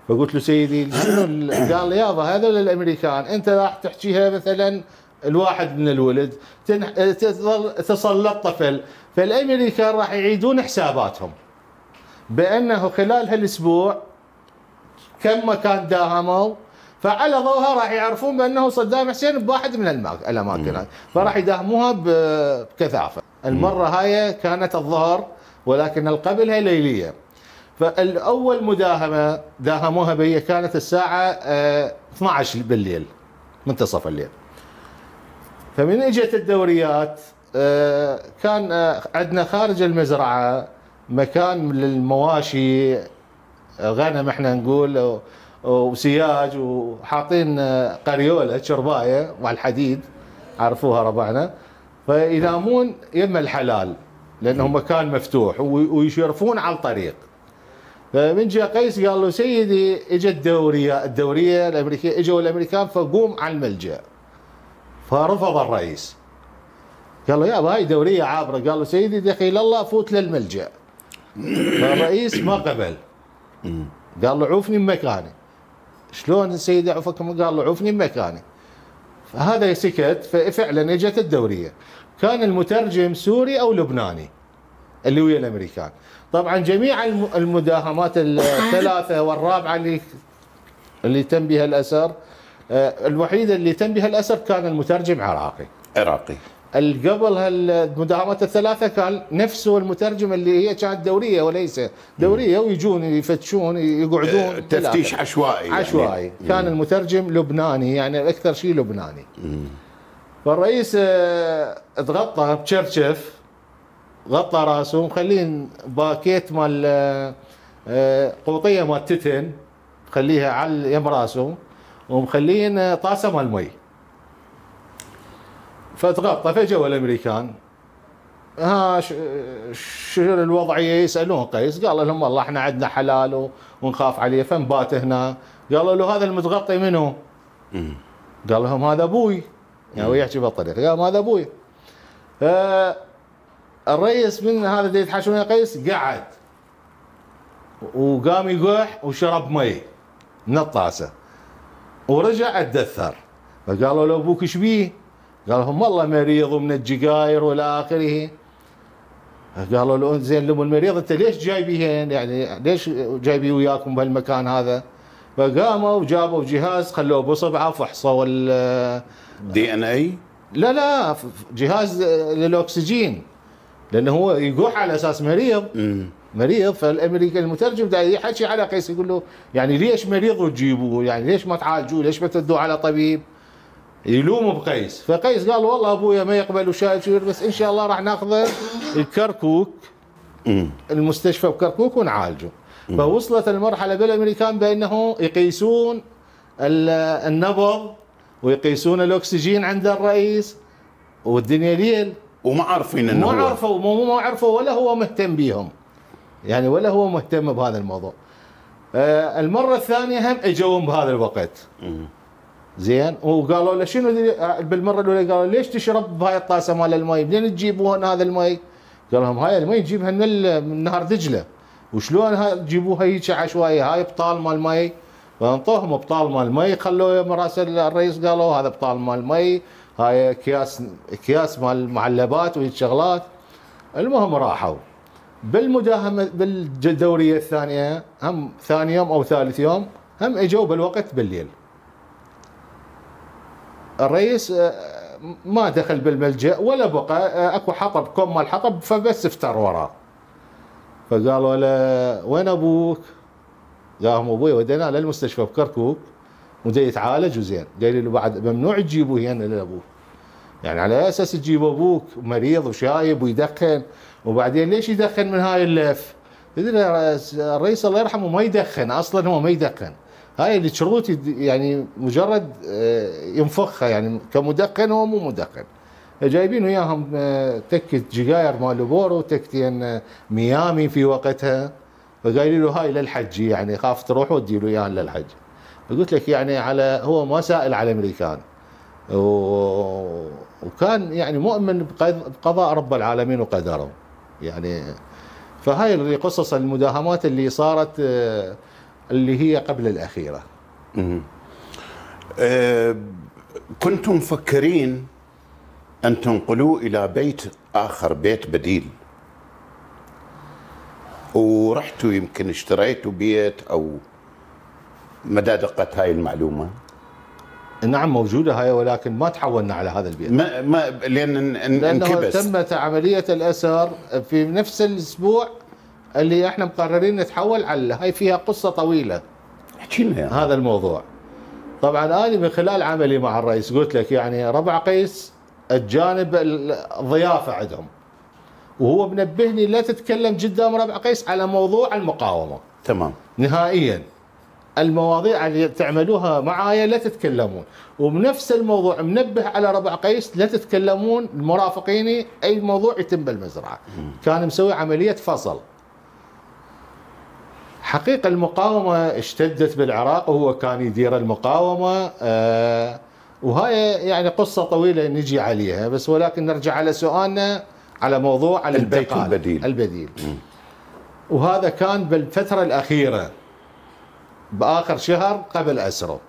C: فقلت له سيدي شنو قال لي يابا هذول الامريكان انت راح تحكيها مثلا الواحد من الولد تسلط طفل، فالامريكان راح يعيدون حساباتهم بانه خلال هالاسبوع كم مكان داهموا، فعلى ضوءها راح يعرفون بانه صدام حسين بواحد من الاماكن، فراح يداهموها بكثافه. المره هاي كانت الظهر ولكن القبلها ليليه. فالاول مداهمه داهموها بي كانت الساعه 12 بالليل منتصف الليل. فمن اجت الدوريات كان عندنا خارج المزرعه مكان للمواشي، غنم احنا نقول وسياج، وحاطين قريوله شربايه مع الحديد عرفوها ربعنا، فينامون يم الحلال لانه مكان مفتوح ويشرفون على الطريق. فمن جاء قيس قال له سيدي اجت الدوريه الامريكيه، اجوا الامريكان فقوم على الملجا. فرفض الرئيس قال له يابا هاي دوريه عابره، قال له سيدي دخيل الله فوت للملجا. فالرئيس ما قبل، قال له عوفني بمكاني. شلون سيدي عوفك؟ قال له عوفني بمكاني. فهذا سكت، ففعلا اجت الدوريه. كان المترجم سوري او لبناني اللي ويا الامريكان. طبعا جميع المداهمات الثلاثه والرابعه اللي تم بها الاسر، الوحيده اللي تم بها الاسر كان المترجم عراقي. قبل هالمداهمات الثلاثه كان نفسه المترجم اللي هي كانت دوريه وليس دوريه، ويجون يفتشون يقعدون
B: تفتيش عشوائي
C: يعني. كان المترجم لبناني يعني اكثر شيء لبناني. فالرئيس اتغطى بشرشف، غطى راسه مخلين باكيت مال قوطيه مال تتن خليها على يم راسه، ومخلين طاسه مال مي. فتغطى. فجوا الامريكان شو الوضعيه؟ يسالون قيس، قال لهم والله احنا عندنا حلال ونخاف عليه فنبات هنا. قالوا له هذا المتغطي منو؟ قال لهم هذا ابوي، يعني هو يحكي بالطريقه، قال هذا ابوي. الرئيس من هذا اللي يتحاشون يا قيس قعد وقام يقح وشرب مي من الطاسه ورجع اتدثر. فقالوا له ابوك ايش بيه؟ قال لهم والله مريض ومن الجقاير والى اخره. قالوا له زين لم المريض انت ليش جايبيه هنا؟ يعني ليش جايبيه وياكم بهالمكان هذا؟ فقاموا وجابوا جهاز خلوه بصبعه فحصوا
B: DNA؟
C: لا جهاز للاكسجين، لانه هو يقح على اساس مريض. مريض. فالامريكي المترجم دا يحكي على قيس يقول له يعني ليش مريض وتجيبوه؟ يعني ليش ما تعالجوه؟ ليش ما تدوه على طبيب؟ يلوموا بقيس. فقيس قال والله ابويا ما يقبل وشايف بس ان شاء الله راح ناخذه الكركوك، المستشفى بكركوك ونعالجه. فوصلت المرحله بالامريكان بانه يقيسون النبض ويقيسون الاكسجين عند الرئيس والدنيا ليل،
B: وما عارفين انه
C: ما عرفوا ولا هو مهتم بيهم، يعني ولا هو مهتم بهذا الموضوع. المره الثانيه هم اجوهم بهذا الوقت. زين. وقالوا له شنو بالمره الاولى؟ قالوا ليش تشرب بهاي الطاسه مال المي؟ منين تجيبون هذا المي؟ قال لهم هاي المي نجيبها من نهر دجله. وشلون تجيبوها هيك عشوائي؟ هاي بطال مال مي. فانطوهم بطال مال مي، خلوه راس الرئيس قالوا هذا بطال مال مي، هاي اكياس مال معلبات وهيك شغلات. المهم راحوا بالمداهمه بالدوريه الثانيه، هم ثاني يوم او ثالث يوم هم اجوا بالوقت بالليل. الرئيس ما دخل بالملجأ ولا بقى، اكو حطب كم مال حطب فبس افتر وراه. فقالوا له وين ابوك؟ قام ابوي وديناه للمستشفى بكركوك ودا يتعالج وزين. قال له بعد ممنوع تجيبوه هنا لابوك، يعني على اساس تجيب ابوك مريض وشايب ويدخن، وبعدين ليش يدخن من هاي اللف؟ الرئيس الله يرحمه ما يدخن اصلا، هو ما يدخن، هاي الشروط يعني مجرد ينفخها، يعني كمدخن هو مو مدخن. جايبين وياهم تكة جقاير مال بورو وتكتين ميامي في وقتها، فقايلين له هاي للحج، يعني خاف تروح وتدي له اياها للحج. فقلت لك يعني على هو ما سائل على الامريكان، وكان يعني مؤمن بقضاء رب العالمين وقدره يعني. فهاي اللي قصص المداهمات اللي صارت اللي هي قبل الأخيرة.
B: كنتم مفكرين أن تنقلوه إلى بيت آخر، بيت بديل، ورحتوا يمكن اشتريتوا بيت، أو مدى دقة هاي المعلومة؟
C: نعم موجودة هاي، ولكن ما تحولنا على هذا البيت.
B: لأنه
C: انكبس. تمت عملية الأسر في نفس الأسبوع اللي احنا مقررين نتحول على. هاي فيها قصة طويلة.
B: احكي لنا
C: هذا الموضوع. طبعا أنا من خلال عملي مع الرئيس قلت لك يعني ربع قيس الجانب الضيافة عندهم، وهو منبهني لا تتكلم قدام ربع قيس على موضوع المقاومة.
B: تمام.
C: نهائيا المواضيع اللي تعملوها معايا لا تتكلمون، وبنفس الموضوع منبه على ربع قيس لا تتكلمون مرافقيني اي موضوع يتم بالمزرعه. كان مسوي عمليه فصل. حقيقه المقاومه اشتدت بالعراق وهو كان يدير المقاومه، وهاي يعني قصه طويله نجي عليها، بس ولكن نرجع على سؤالنا على موضوع
B: البيت
C: البديل. وهذا كان بالفتره الاخيره بآخر شهر قبل أسره.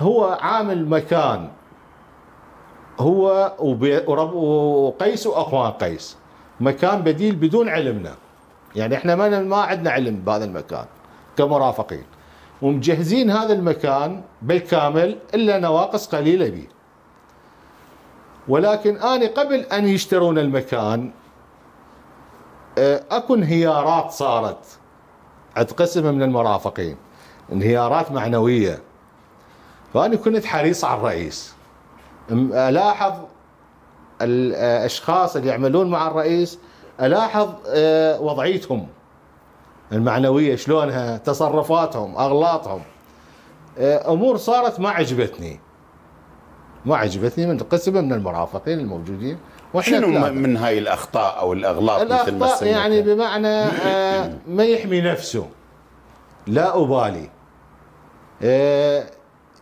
C: هو عامل مكان هو وقيس وأخوان قيس، مكان بديل بدون علمنا، يعني احنا ما عندنا علم بهذا المكان كمرافقين، ومجهزين هذا المكان بالكامل إلا نواقص قليلة به. ولكن أنا قبل أن يشترون المكان أكو انهيارات صارت عند قسم من المرافقين، انهيارات معنوية. فأنا كنت حريص على الرئيس، ألاحظ الأشخاص اللي يعملون مع الرئيس، ألاحظ وضعيتهم المعنوية شلونها، تصرفاتهم، أغلاطهم، أمور صارت ما عجبتني من قسم من المرافقين الموجودين.
B: شنو من هاي الأخطاء أو الأغلاط؟
C: الأخطاء يعني بمعنى ما يحمي نفسه، لا أبالي،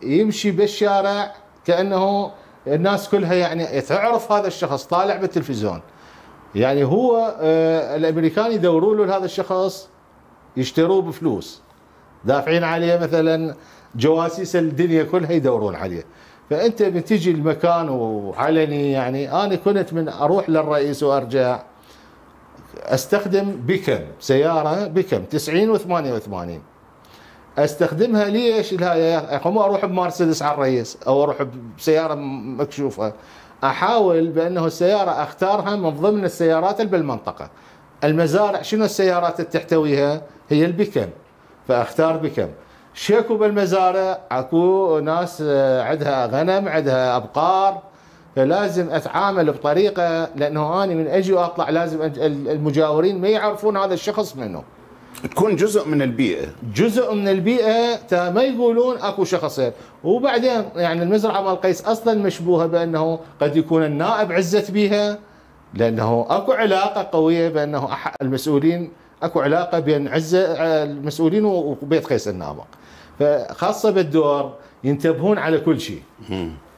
C: يمشي بالشارع كأنه الناس كلها يعني تعرف هذا الشخص طالع بالتلفزيون. يعني هو الأمريكان يدوروا له هذا الشخص، يشتروه بفلوس، دافعين عليه مثلا جواسيس الدنيا كلها يدورون عليه. فأنت بتجي المكان وعلني. يعني أنا كنت من أروح للرئيس وأرجع أستخدم بيكم، سيارة بيكم 90 و88 أستخدمها. ليش؟ مو أروح بمرسيدس على الرئيس أو أروح بسيارة مكشوفة. أحاول بأنه السيارة أختارها من ضمن السيارات اللي بالمنطقة. المزارع شنو السيارات اللي تحتويها؟ هي البيكم، فأختار بيكم. شيكو بالمزارع اكو ناس عندها غنم، عندها ابقار، فلازم اتعامل بطريقه، لانه انا من اجي واطلع لازم المجاورين ما يعرفون هذا الشخص منه.
B: تكون جزء من البيئه،
C: جزء من البيئه، ما يقولون اكو شخصين. وبعدين يعني المزرعه مال قيس اصلا مشبوهه بانه قد يكون النائب عزت بها، لانه اكو علاقه قويه بانه المسؤولين، اكو علاقه بين عزه المسؤولين وبيت قيس النابق. فخاصة بالدور ينتبهون على كل شيء،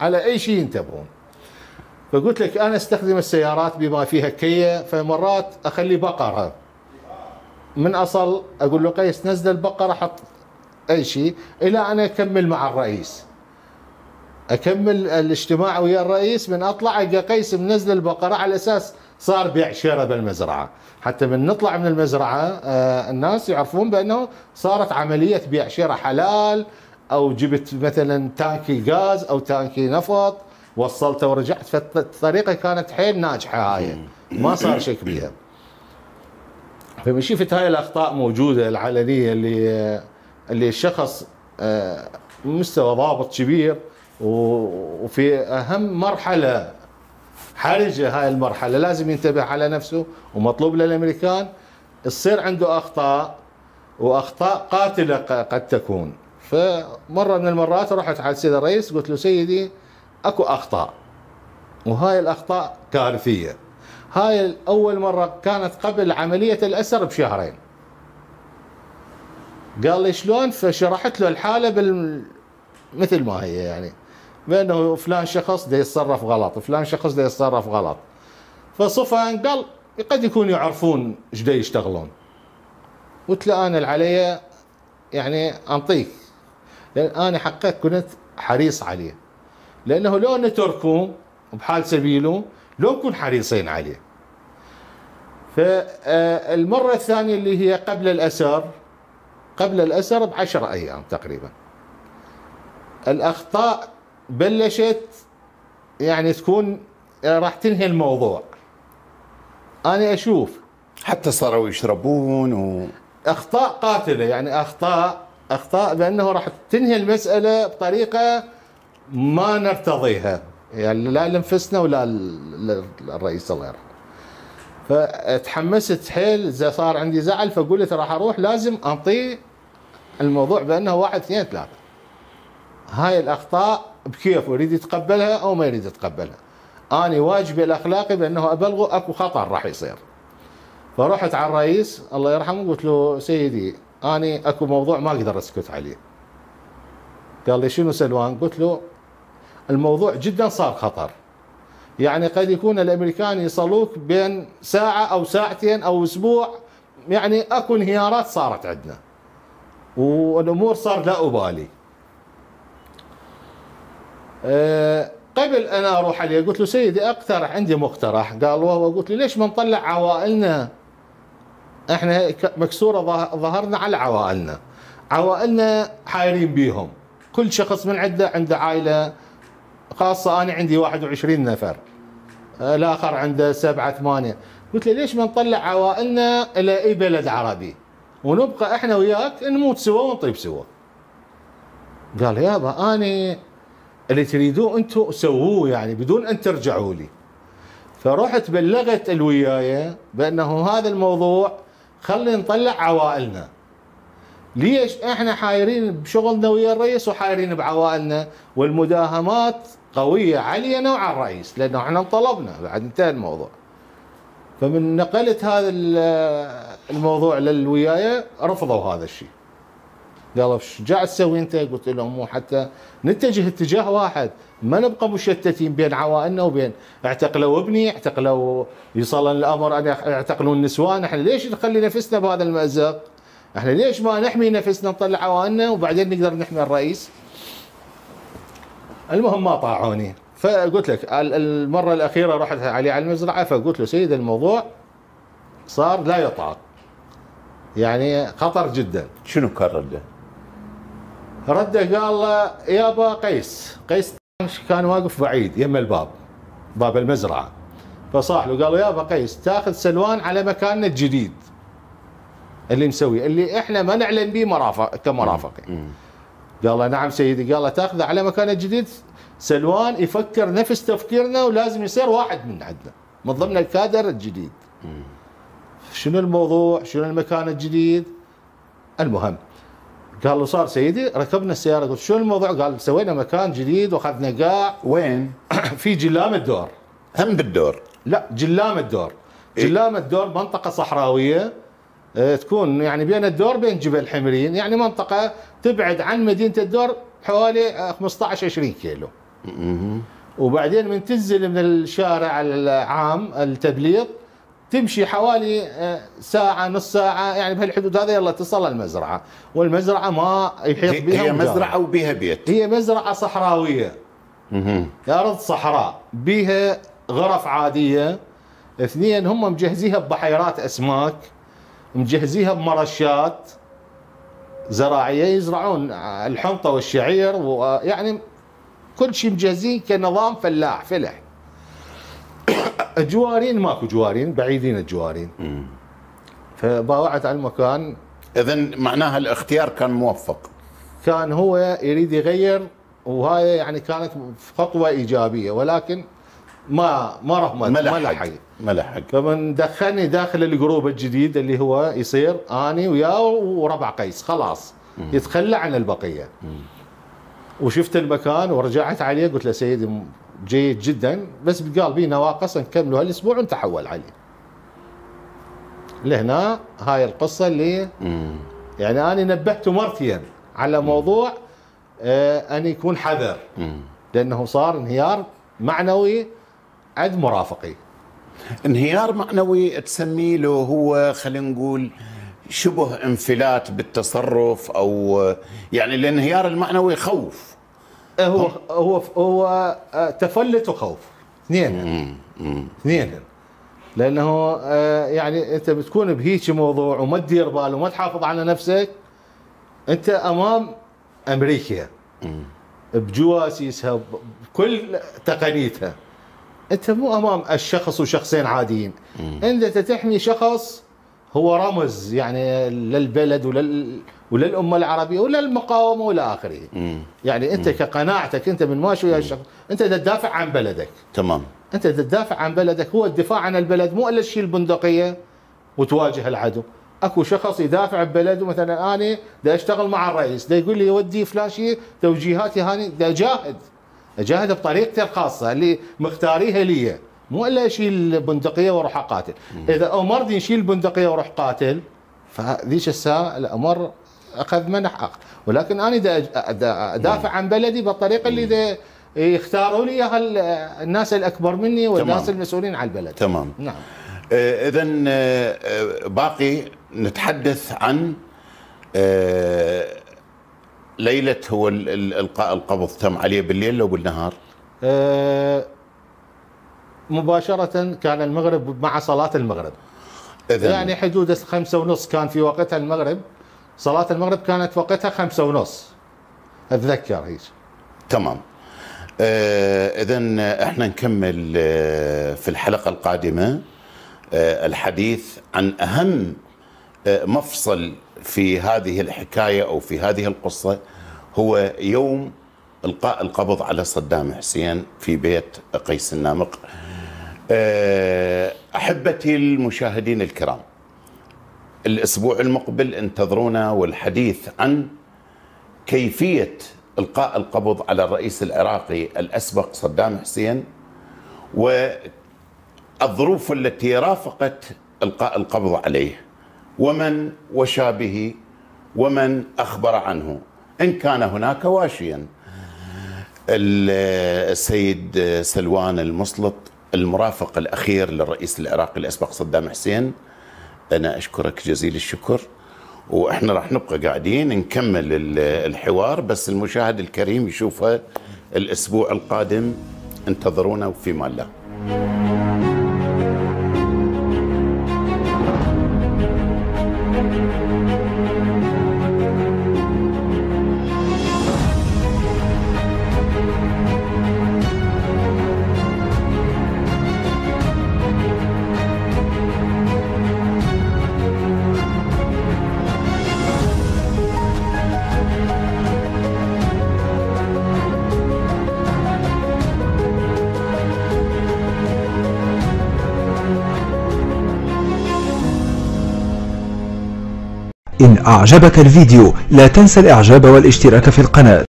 C: على أي شيء ينتبهون. فقلت لك أنا استخدم السيارات بما فيها كية، فمرات أخلي بقرة من أصل، أقول له قيس نزل البقرة، حط أي شيء، إلى أنا أكمل مع الرئيس، أكمل الاجتماع ويا الرئيس، من أطلع ألقى قيس منزل البقرة، على أساس صار بيع شراء بالمزرعة، حتى من نطلع من المزرعة الناس يعرفون بأنه صارت عملية بيع شراء حلال، أو جبت مثلا تانكي غاز أو تانكي نفط وصلته ورجعت. فالطريقة كانت حيل ناجحة هاي، ما صار شك بيها. فمن شفت هاي الأخطاء موجودة العلنية اللي الشخص مستوى ضابط كبير، وفي أهم مرحلة حرجة، هاي المرحلة لازم ينتبه على نفسه، ومطلوب للأمريكان تصير عنده أخطاء، وأخطاء قاتلة قد تكون. فمرة من المرات رحت على السيد الرئيس قلت له سيدي أكو أخطاء، وهاي الأخطاء كارثية. هاي أول مرة كانت قبل عملية الأسر بشهرين. قال لي شلون؟ فشرحت له الحالة مثل ما هي، يعني بانه فلان شخص ده يتصرف غلط، فلان شخص ده يتصرف غلط. فصفن قال قد يكونوا يعرفون ايش دا يشتغلون. قلت له انا اللي علي يعني انطيك، لان انا حقيقة كنت حريص عليه، لانه لو نتركه بحال سبيله لو نكون حريصين عليه. فالمرة الثانية اللي هي قبل الأسر ب10 أيام تقريبا، الأخطاء بلشت يعني تكون راح تنهي الموضوع. أنا أشوف
B: حتى صاروا يشربون
C: أخطاء قاتلة، يعني أخطاء بأنه راح تنهي المسألة بطريقة ما نرتضيها، يعني لا لنفسنا ولا الرئيس الله يرحمه. فتحمست حيل، صار عندي زعل، فقلت راح اروح لازم انطيه الموضوع بانه 1 2 3. هاي الاخطاء بكيفه يريد يتقبلها او ما يريد يتقبلها. اني واجبي الاخلاقي بانه ابلغه اكو خطر راح يصير. فرحت على الرئيس الله يرحمه قلت له سيدي اني اكو موضوع ما اقدر اسكت عليه. قال لي شنو سلوان؟ قلت له الموضوع جدا صار خطر، يعني قد يكون الامريكان يصلوك بين ساعه او ساعتين او اسبوع، يعني اكو انهيارات صارت عندنا والامور صار لا ابالي. قبل ان اروح عليه قلت له سيدي اقترح، عندي مقترح. قال وهو؟ قلت له ليش ما نطلع عوائلنا؟ احنا مكسوره ظهرنا على عوائلنا حايرين بيهم، كل شخص من عنده عائله خاصه. انا عندي 21 نفر، الاخر عنده 7 8. قلت له ليش ما نطلع عوائلنا الى اي بلد عربي ونبقى احنا وياك نموت سوا ونطيب سوا. قال يابا انا اللي تريدوه انتم سووه، يعني بدون ان ترجعوا لي. فرحت بلغت الويايه بانه هذا الموضوع خلي نطلع عوائلنا. ليش احنا حايرين بشغلنا ويا الرئيس وحايرين بعوائلنا، والمداهمات قويه علينا وعلى الرئيس لانه احنا طلبنا بعد انتهى الموضوع. فمن نقلت هذا الموضوع للويايه رفضوا هذا الشيء. قالوا ايش قاعد تسوي انت؟ قلت لهم مو حتى نتجه اتجاه واحد، ما نبقى مشتتين بين عوائلنا وبين اعتقلوا ابني، اعتقلوا يصل الامر ان يعتقلوا النسوان. احنا ليش نخلي نفسنا بهذا المأزق؟ احنا ليش ما نحمي نفسنا نطلع عوائلنا وبعدين نقدر نحمي الرئيس؟ المهم ما طاعوني. فقلت لك المره الاخيره رحت عليه على المزرعه، فقلت له سيد الموضوع صار لا يطاق، يعني خطر جدا.
B: شنو كان رده؟
C: رده قال يابا قيس كان واقف بعيد يم باب المزرعه. فصاح له قال له يابا قيس تاخذ سلوان على مكاننا الجديد اللي مسوي، اللي احنا ما نعلن به كمرافقين. قال نعم سيدي. قال تاخذه على مكانه الجديد، سلوان يفكر نفس تفكيرنا ولازم يصير واحد من عندنا من ضمن الكادر الجديد. شنو الموضوع؟ شنو المكان الجديد؟ المهم قال له صار سيدي ركبنا السياره. قلت شنو الموضوع؟ قال سوينا مكان جديد واخذنا قاع.
B: وين؟
C: في جلام الدور.
B: هم بالدور؟
C: لا جلام الدور. جلام الدور منطقه صحراويه تكون يعني بين الدور بين جبل حمرين، يعني منطقه تبعد عن مدينه الدور حوالي 15 20 كيلو. وبعدين من تنزل من الشارع العام التبليط تمشي حوالي ساعة نص ساعة، يعني بهالحدود هذا يلا تصل المزرعة. والمزرعة ما يحيط بها،
B: هي مزرعة وبيها بيت؟
C: هي مزرعة صحراوية، أرض صحراء بيها غرف عادية. 2 هم مجهزيها ببحيرات أسماك، مجهزيها بمرشات زراعية يزرعون الحنطة والشعير، ويعني كل شيء مجهزين كنظام فلاح فلح. الجوارين ماكو جوارين، بعيدين الجوارين. فباوعت على المكان.
B: اذن معناها الاختيار كان موفق،
C: كان هو يريد يغير، وهاي يعني كانت خطوه ايجابيه، ولكن ما رحمت ما لحق. فمن دخلني داخل الجروب الجديد اللي هو يصير اني وياه وربع قيس، خلاص يتخلى عن البقيه. وشفت المكان ورجعت عليه قلت له سيدي جيد جدا، بس قال بي نواقص نكمله هالاسبوع ونتحول عليه. لهنا هاي القصه اللي يعني انا نبهته مرتين على موضوع ان يكون حذر. لانه صار انهيار معنوي عند مرافقي.
B: انهيار معنوي تسميه له هو خلينا نقول شبه انفلات بالتصرف، او يعني الانهيار المعنوي خوف.
C: هو تفلت وخوف، اثنين. لانه يعني انت بتكون بهيك موضوع وما تدير بال وما تحافظ على نفسك، انت امام امريكا بجواسيسها بكل تقنيتها، انت مو امام الشخص وشخصين عاديين. انت تحمي شخص هو رمز يعني للبلد وللامه العربيه وللمقاومه والى اخره. يعني انت كقناعتك انت من ماشي ويا الشخص، انت تدافع عن بلدك.
B: تمام.
C: انت تدافع عن بلدك، هو الدفاع عن البلد مو الا تشيل البندقيه وتواجه العدو. اكو شخص يدافع ببلده، مثلا انا دا اشتغل مع الرئيس، دا يقول لي ودي فلان شيء، توجيهاتي هاني دا اجاهد بطريقتي الخاصه اللي مختاريها لي، مو الا اشيل البندقيه واروح اقاتل. اذا امرني نشيل البندقيه واروح قاتل، فذيك الساعه الامر اخذ منح ولكن انا دا ادافع عن بلدي بالطريقه اللي دا يختاروا لي اياها الناس الاكبر مني والناس تمام. المسؤولين عن البلد.
B: تمام.
C: نعم.
B: اذا باقي نتحدث عن ليله هو القاء القبض تم عليه بالليل لو بالنهار؟
C: مباشره كان المغرب مع صلاه المغرب. يعني حدود 5:30 كان في وقتها المغرب، صلاه المغرب كانت وقتها 5:30 اتذكر هيك.
B: تمام. اذا احنا نكمل في الحلقه القادمه الحديث عن اهم مفصل في هذه الحكايه او في هذه القصه، هو يوم القاء القبض على صدام حسين في بيت قيس النامق. احبتي المشاهدين الكرام، الاسبوع المقبل انتظرونا والحديث عن كيفيه القاء القبض على الرئيس العراقي الاسبق صدام حسين، والظروف التي رافقت القاء القبض عليه، ومن وشى به ومن اخبر عنه ان كان هناك واشيا. السيد سلوان المسلط المرافق الاخير للرئيس العراقي الاسبق صدام حسين، انا اشكرك جزيل الشكر، واحنا راح نبقى قاعدين نكمل الحوار، بس المشاهد الكريم يشوفها الاسبوع القادم. انتظرونا وفي امان الله.
D: إن أعجبك الفيديو لا تنسى الإعجاب والاشتراك في القناة.